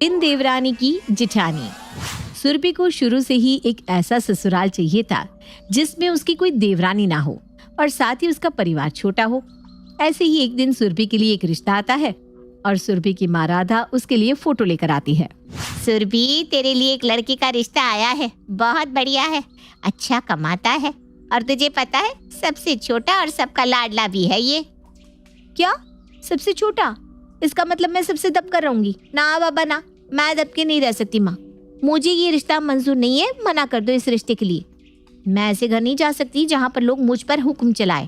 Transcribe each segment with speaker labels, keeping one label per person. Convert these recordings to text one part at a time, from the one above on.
Speaker 1: इन देवरानी की जिठानी। सुरभि को शुरू से ही एक ऐसा ससुराल चाहिए था जिसमें उसकी कोई देवरानी ना हो और साथ ही उसका परिवार छोटा हो। ऐसे ही एक दिन सुरभि के लिए एक रिश्ता आता है और सुरभि की माँ राधा उसके लिए फोटो लेकर आती है।
Speaker 2: सुरभि, तेरे लिए एक लड़के का रिश्ता आया है, बहुत बढ़िया है, अच्छा कमाता है और तुझे पता है सबसे छोटा और सबका लाडला भी है ये।
Speaker 1: क्या? सबसे छोटा? इसका मतलब मैं सबसे दबकर रहूंगी? ना बाबा ना, मैं दब के नहीं रह सकती माँ। मुझे ये रिश्ता मंजूर नहीं है, मना कर दो इस रिश्ते के लिए। मैं ऐसे घर नहीं जा सकती जहाँ पर लोग मुझ पर हुक्म चलाए।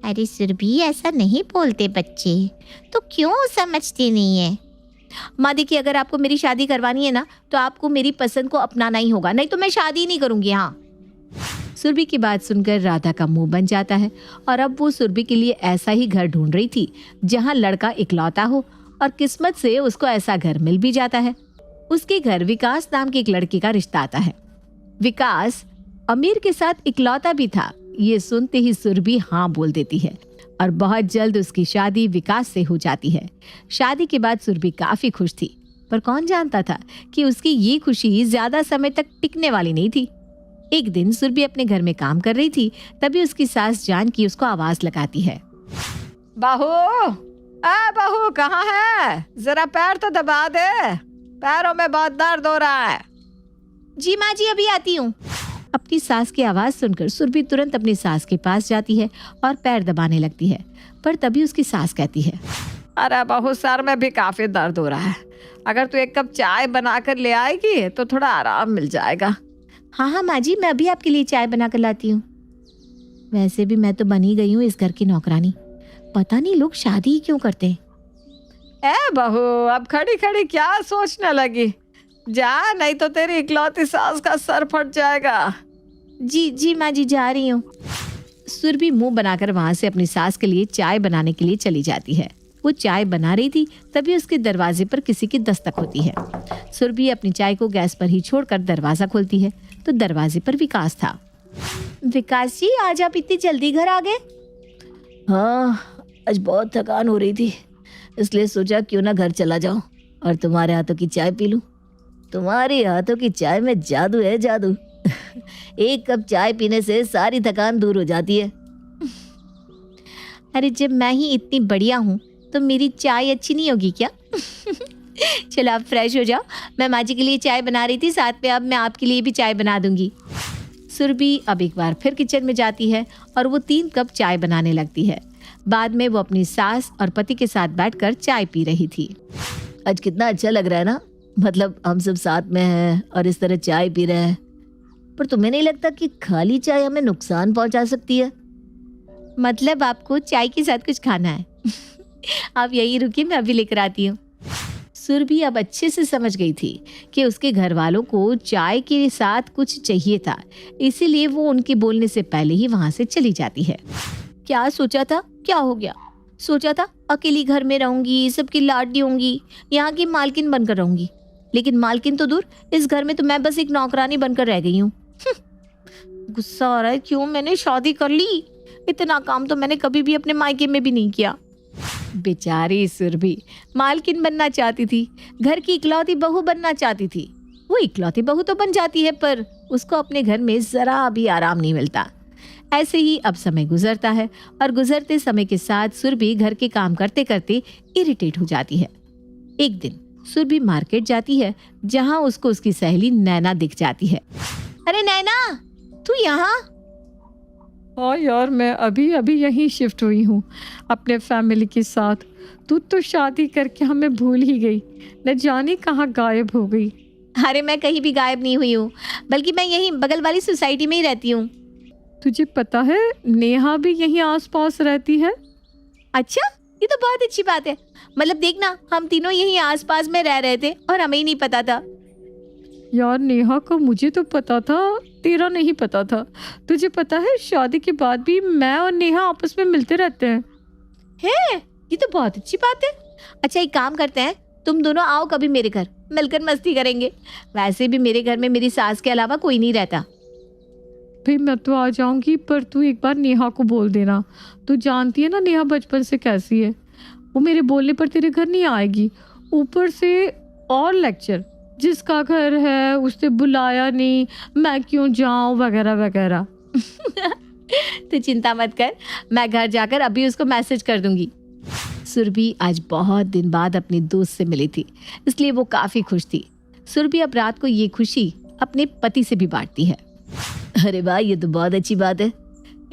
Speaker 2: अरे सुरभि, ऐसा नहीं बोलते बच्चे, तो क्यों समझती नहीं है?
Speaker 1: माँ देखिए, अगर आपको मेरी शादी करवानी है ना तो आपको मेरी पसंद को अपनाना ही होगा, नहीं तो मैं शादी नहीं करूंगी। हाँ। सुरभि की बात सुनकर राधा का मुंह बन जाता है और अब वो सुरभि के लिए ऐसा ही घर ढूंढ रही थी जहाँ लड़का इकलौता हो और किस्मत से उसको ऐसा घर मिल भी जाता है। उसके घर विकास नाम के एक लड़के का रिश्ता आता है। विकास अमीर के साथ इकलौता भी था। ये सुनते ही सुरभि हाँ बोल देती है और बहुत जल्द उसकी शादी विकास से हो जाती है। शादी के बाद सुरभि काफी खुश थी, पर कौन जानता था कि उसकी ये खुशी ज्यादा समय तक टिकने वाली नहीं थी। एक दिन सुरभि अपने घर में काम कर रही थी, तभी उसकी सास जानकी उसको आवाज लगाती है।
Speaker 3: बहू, बहू कहाँ है? जरा पैर तो दबा दे, पैरों में बहुत दर्द हो रहा है।
Speaker 1: जी माँ जी, अभी आती हूँ। अपनी सास की आवाज सुनकर सुरभि तुरंत अपनी सास के पास जाती है और पैर दबाने लगती है, पर तभी उसकी सास कहती है,
Speaker 3: अरे बहू, सर में भी काफी दर्द हो रहा है, अगर तू एक कप चाय बनाकर ले आएगी तो थोड़ा आराम मिल जाएगा।
Speaker 1: हाँ हाँ माँ जी, मैं अभी आपके लिए चाय बना कर लाती हूँ। वैसे भी मैं तो बनी गई हूँ इस घर की नौकरानी, पता नहीं लोग शादी ही क्यों करते हैं।
Speaker 3: बहू, अब खड़ी खड़ी क्या सोचने लगी? जा, नहीं तो तेरी इकलौती सास का सर फट जाएगा।
Speaker 1: जी जी माँ जी, जा रही हूँ। सुरभि मुंह बनाकर वहां से अपनी सास के लिए चाय बनाने के लिए चली जाती है। वो चाय बना रही थी, तभी उसके दरवाजे पर किसी की दस्तक होती है। सुरभि अपनी चाय को गैस पर ही छोड़कर दरवाजा खोलती है तो दरवाजे पर विकास था। विकास जी, आज आप इतनी जल्दी घर आ गए?
Speaker 4: हाँ, आज बहुत थकान हो रही थी, इसलिए सोचा क्यों ना घर चला जाऊं और तुम्हारे हाथों की चाय पी लूं। तुम्हारे हाथों की चाय में जादू है, जादू। एक कप चाय पीने से सारी थकान दूर हो जाती है।
Speaker 1: अरे जब मैं ही इतनी बढ़िया हूँ तो मेरी चाय अच्छी नहीं होगी क्या? चलो आप फ्रेश हो जाओ, मैं माँ जी के लिए चाय बना रही थी, साथ में अब मैं आपके लिए भी चाय बना दूंगी। सुरभि अब एक बार फिर किचन में जाती है और वो 3 कप चाय बनाने लगती है। बाद में वो अपनी सास और पति के साथ बैठकर चाय पी रही थी।
Speaker 4: आज कितना अच्छा लग रहा है ना, मतलब हम सब साथ में हैं और इस तरह चाय पी रहे हैं। पर तुम्हें नहीं लगता कि खाली चाय हमें नुकसान पहुंचा सकती है?
Speaker 1: मतलब आपको चाय के साथ कुछ खाना है? आप यही रुकिए, मैं अभी लेकर आती हूँ। सुरभि अब अच्छे से समझ गई थी कि उसके घर वालों को चाय के साथ कुछ चाहिए था, इसीलिए वो उनके बोलने से पहले ही वहां से चली जाती है। क्या सोचा था? क्या हो गया? सोचा था अकेली घर में रहूंगी, सबकी लाडली होंगी, यहाँ की मालकिन बनकर रहूंगी, लेकिन मालकिन तो दूर, इस घर में तो मैं बस एक नौकरानी बनकर रह गई हूँ। गुस्सा आ रहा है, क्यों मैंने शादी कर ली? इतना काम तो मैंने कभी भी अपने मायके में भी नहीं किया। बेचारी सुरभि मालकिन बनना चाहती थी, घर की इकलौती बहू बनना चाहती थी। वो इकलौती बहू तो बन जाती है, पर उसको अपने घर में जरा भी आराम नहीं मिलता। ऐसे ही अब समय गुजरता है और गुजरते समय के साथ सुरभि घर के काम करते करते इरिटेट हो जाती है। एक दिन सुरभि मार्केट जाती है, जहाँ उसको उसकी सहेली नैना दिख जाती है। अरे नैना, तू यहाँ?
Speaker 3: हाँ यार, मैं अभी अभी यहीं शिफ्ट हुई हूँ अपने फैमिली के साथ। तू तो शादी करके हमें भूल ही गई, न जाने कहाँ गायब हो गई।
Speaker 1: अरे मैं कहीं भी गायब नहीं हुई हूँ, बल्कि मैं यहीं बगल वाली सोसाइटी में ही रहती हूँ।
Speaker 3: तुझे पता है नेहा भी यहीं आसपास रहती है?
Speaker 1: अच्छा, ये तो बहुत अच्छी बात है। मतलब देखना, हम तीनों यहीं आसपास में रह रहे थे और हमें ही नहीं पता था।
Speaker 3: यार नेहा का मुझे तो पता था, तेरा नहीं पता था। तुझे पता है शादी के बाद भी मैं और नेहा आपस में मिलते रहते हैं।
Speaker 1: ये तो बहुत अच्छी बात है। अच्छा एक काम करते हैं, तुम दोनों आओ कभी मेरे घर, मिलकर मस्ती करेंगे। वैसे भी मेरे घर में मेरी सास के अलावा कोई नहीं रहता।
Speaker 3: भाई मैं तो आ जाऊंगी, पर तू एक बार नेहा को बोल देना। तू जानती है ना नेहा बचपन से कैसी है, वो मेरे बोलने पर तेरे घर नहीं आएगी। ऊपर से और लेक्चर, जिसका घर है उसने बुलाया नहीं, मैं क्यों जाऊं, वगैरह वगैरह।
Speaker 1: तो चिंता मत कर, मैं घर जाकर अभी उसको मैसेज कर दूंगी। सुरभि आज बहुत दिन बाद अपनी दोस्त से मिली थी, इसलिए वो काफी खुश थी। सुरभि अब रात को ये खुशी अपने पति से भी बांटती है।
Speaker 4: अरे वाह, ये तो बहुत अच्छी बात है।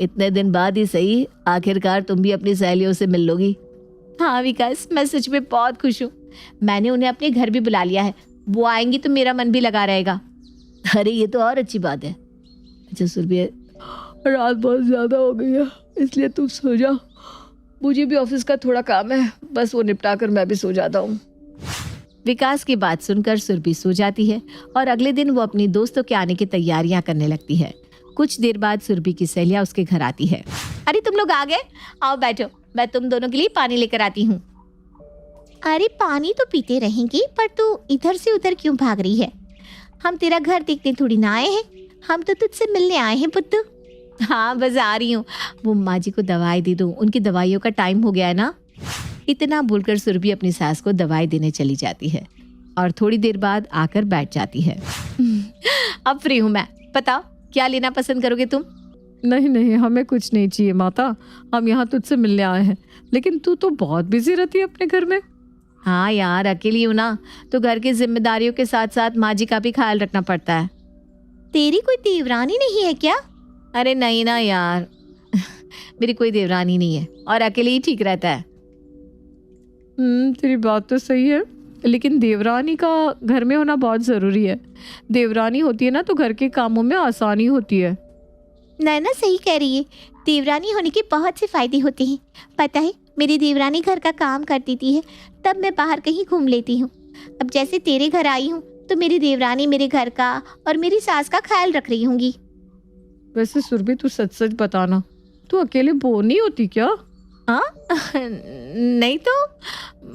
Speaker 4: इतने दिन बाद ही सही, आखिरकार तुम भी अपनी सहेलियों से मिल लोगी।
Speaker 1: हाँ विकास, मैं सच में बहुत खुश हूँ। मैंने उन्हें अपने घर भी बुला लिया है, वो आएंगी तो मेरा मन भी लगा रहेगा।
Speaker 4: अरे ये तो और अच्छी बात है। अच्छा सुरभि, रात बहुत ज्यादा हो गई है, इसलिए तुम सो जा। मुझे भी ऑफिस का थोड़ा काम है, बस वो निपटा कर मैं भी सो जाता हूँ।
Speaker 1: विकास की बात सुनकर सुरभि सो जाती है और अगले दिन वो अपनी दोस्तों के आने की तैयारियां करने लगती है। कुछ देर बाद सुरभि की सहेलियां उसके घर आती है। अरे तुम लोग आ गए, आओ बैठो, मैं तुम दोनों के लिए पानी लेकर आती हूँ।
Speaker 2: अरे पानी तो पीते रहेंगे, पर तू इधर से उधर क्यों भाग रही है? हम तेरा घर देखने थोड़ी ना आए हैं, हम तो तुझसे मिलने आए हैं पुत्तू।
Speaker 1: हाँ बस आ रही हूँ, वो माँ जी को दवाई दे दूँ, उनकी दवाइयों का टाइम हो गया है ना। इतना बोलकर सुरभि अपनी सास को दवाई देने चली जाती है और थोड़ी देर बाद आकर बैठ जाती है। अब फ्री हूँ मैं, बताओ क्या लेना पसंद करोगे तुम?
Speaker 3: नहीं नहीं, हमें कुछ नहीं चाहिए माता, हम यहाँ तुझसे मिलने आए हैं। लेकिन तू तो बहुत बिजी रहती है अपने घर में।
Speaker 1: हाँ यार, अकेली हूँ ना, तो घर की जिम्मेदारियों के साथ साथ माँ जी का भी ख्याल रखना पड़ता है।
Speaker 2: तेरी कोई देवरानी नहीं है क्या?
Speaker 1: अरे नहीं ना यार, मेरी कोई देवरानी नहीं है और अकेले ही ठीक रहता है।
Speaker 3: तेरी बात तो सही है, लेकिन देवरानी का घर में होना बहुत ज़रूरी है। देवरानी होती है ना तो घर के कामों में आसानी होती है।
Speaker 2: नैना सही कह रही है, देवरानी होने के बहुत से फायदे होते हैं। पता है, मेरी देवरानी घर का काम कर देती है, तब मैं बाहर कहीं घूम लेती हूँ। अब जैसे तेरे घर आई हूँ तो मेरी देवरानी मेरे घर का और मेरी सास का ख्याल रख रही होंगी।
Speaker 3: वैसे सुरभि, तू सच सच बताना, तू अकेले बोर नहीं होती क्या?
Speaker 1: नहीं तो,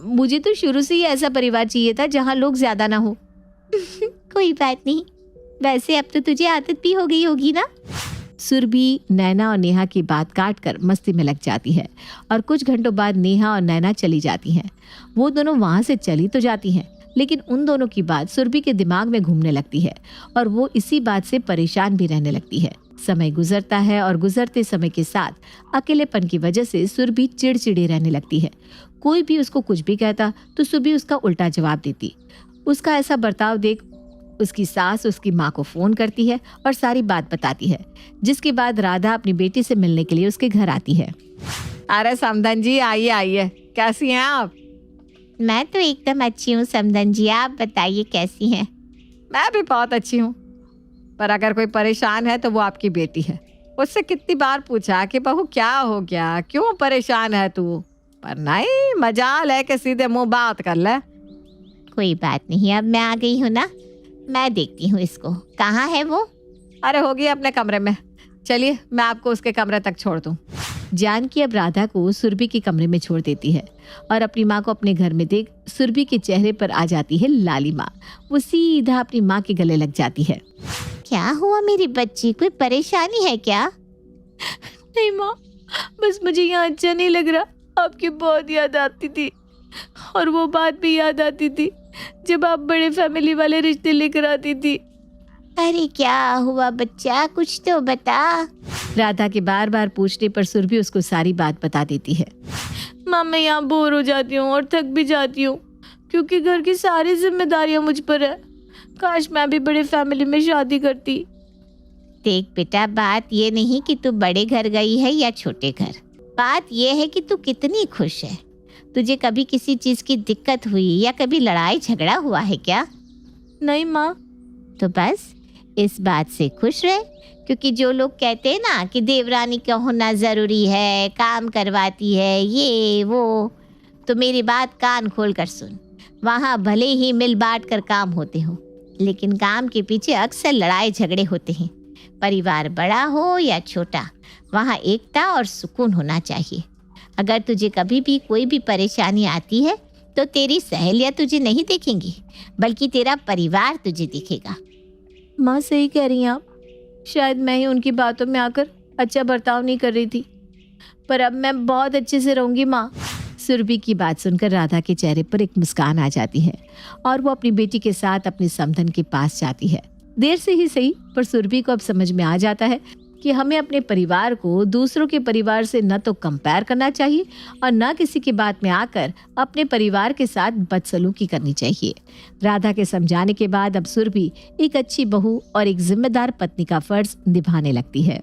Speaker 1: मुझे तो शुरू से ही ऐसा परिवार चाहिए था जहाँ लोग ज्यादा ना हो।
Speaker 2: कोई बात नहीं, वैसे अब तो तुझे आदत भी हो गई होगी ना।
Speaker 1: सुरभि नैना और नेहा की बात काट कर मस्ती में लग जाती है और कुछ घंटों बाद नेहा और नैना चली जाती हैं। वो दोनों वहाँ से चली तो जाती हैं, लेकिन उन दोनों की बात सुरभि के दिमाग में घूमने लगती है और वो इसी बात से परेशान भी रहने लगती है। समय गुजरता है और गुजरते समय के साथ अकेलेपन की वजह से सुरभि चिड़चिड़ी रहने लगती है। कोई भी उसको कुछ भी कहता तो सुरभि उसका उल्टा जवाब देती। उसका ऐसा बर्ताव देख उसकी सास उसकी माँ को फोन करती है और सारी बात बताती है, जिसके बाद राधा अपनी बेटी से मिलने के लिए उसके घर आती है। अरे समधन जी, आइए आइए, कैसी हैं आप?
Speaker 2: मैं तो एकदम अच्छी हूँ समधन जी, आप बताइए कैसी हैं?
Speaker 1: मैं भी बहुत अच्छी हूँ, पर अगर कोई परेशान है तो वो आपकी बेटी है। उससे कितनी बार पूछा कि बहू क्या हो गया, क्यों परेशान है तू, पर नहीं, मजाल है कि सीधे मुंह बात कर ले।
Speaker 2: कोई बात नहीं, अब मैं आ गई हूँ ना, मैं देखती हूँ इसको। कहाँ है वो?
Speaker 1: अरे होगी अपने कमरे में, चलिए मैं आपको उसके कमरे तक छोड़ दूँ। जानकी अब राधा को सुरभि के कमरे में छोड़ देती है और अपनी माँ को अपने घर में देख सुरभि के चेहरे पर आ जाती है लालिमा। वो सीधा अपनी माँ के गले लग जाती है।
Speaker 2: क्या हुआ मेरी बच्ची, कोई परेशानी है क्या?
Speaker 4: नहीं माँ, बस मुझे यहाँ अच्छा नहीं लग रहा। आपकी बहुत याद आती थी और वो बात भी याद आती थी जब आप बड़े फैमिली वाले रिश्ते लेकर आती थी।
Speaker 2: अरे क्या हुआ बच्चा, कुछ तो बता।
Speaker 1: राधा के बार बार पूछने पर सुरभि उसको सारी बात बता देती है।
Speaker 4: माँ, मैं यहाँ बोर हो जाती हूँ और थक भी जाती हूँ क्योंकि घर की सारी जिम्मेदारियाँ मुझ पर है। काश मैं भी बड़े फैमिली में शादी करती।
Speaker 2: देख बेटा, बात ये नहीं कि तू बड़े घर गई है या छोटे घर, बात ये है कि तू कितनी खुश है। तुझे कभी किसी चीज की दिक्कत हुई या कभी लड़ाई झगड़ा हुआ है क्या?
Speaker 4: नहीं माँ।
Speaker 2: तो बस इस बात से खुश रहे, क्योंकि जो लोग कहते हैं ना कि देवरानी का होना ज़रूरी है, काम करवाती है, ये वो, तो मेरी बात कान खोल कर सुन। वहाँ भले ही मिल बांट कर काम होते हो, लेकिन काम के पीछे अक्सर लड़ाई झगड़े होते हैं। परिवार बड़ा हो या छोटा, वहाँ एकता और सुकून होना चाहिए। अगर तुझे कभी भी कोई भी परेशानी आती है तो तेरी सहेलियाँ तुझे नहीं देखेंगी, बल्कि तेरा परिवार तुझे दिखेगा।
Speaker 4: माँ सही कह रही हैं आप, शायद मैं ही उनकी बातों में आकर अच्छा बर्ताव नहीं कर रही थी, पर अब मैं बहुत अच्छे से रहूंगी माँ।
Speaker 1: सुरभि की बात सुनकर राधा के चेहरे पर एक मुस्कान आ जाती है और वो अपनी बेटी के साथ अपने समधन के पास जाती है। देर से ही सही, पर सुरभि को अब समझ में आ जाता है कि हमें अपने परिवार को दूसरों के परिवार से न तो कंपेयर करना चाहिए और न किसी की बात में आकर अपने परिवार के साथ बदसलूकी करनी चाहिए। राधा के समझाने के बाद अब सुरभि एक अच्छी बहू और एक जिम्मेदार पत्नी का फर्ज निभाने लगती है।